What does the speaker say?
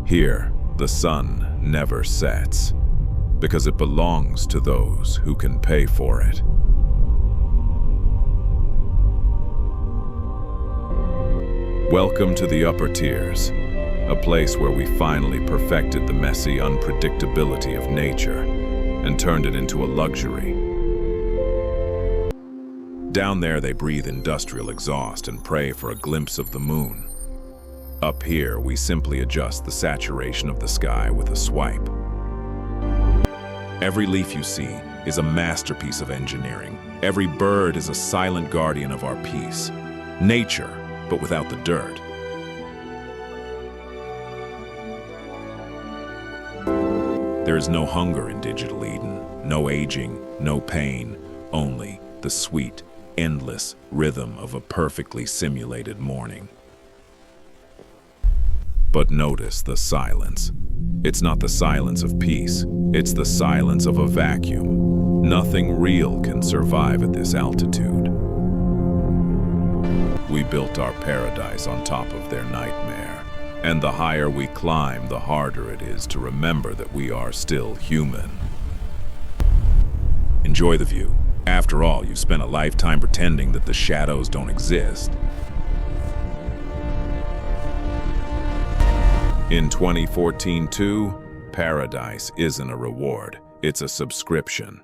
Here, the sun never sets, because it belongs to those who can pay for it. Welcome to the upper tiers, a place where we finally perfected the messy unpredictability of nature and turned it into a luxury. Down there they breathe industrial exhaust and pray for a glimpse of the moon. Up here, we simply adjust the saturation of the sky with a swipe. Every leaf you see is a masterpiece of engineering. Every bird is a silent guardian of our peace. Nature, but without the dirt. There is no hunger in digital Eden, no aging, no pain, only the sweet, endless rhythm of a perfectly simulated morning. But notice the silence. It's not the silence of peace, it's the silence of a vacuum. Nothing real can survive at this altitude. We built our paradise on top of their nightmare. And the higher we climb, the harder it is to remember that we are still human. Enjoy the view. After all, you've spent a lifetime pretending that the shadows don't exist. In 2014 too, paradise isn't a reward, it's a subscription.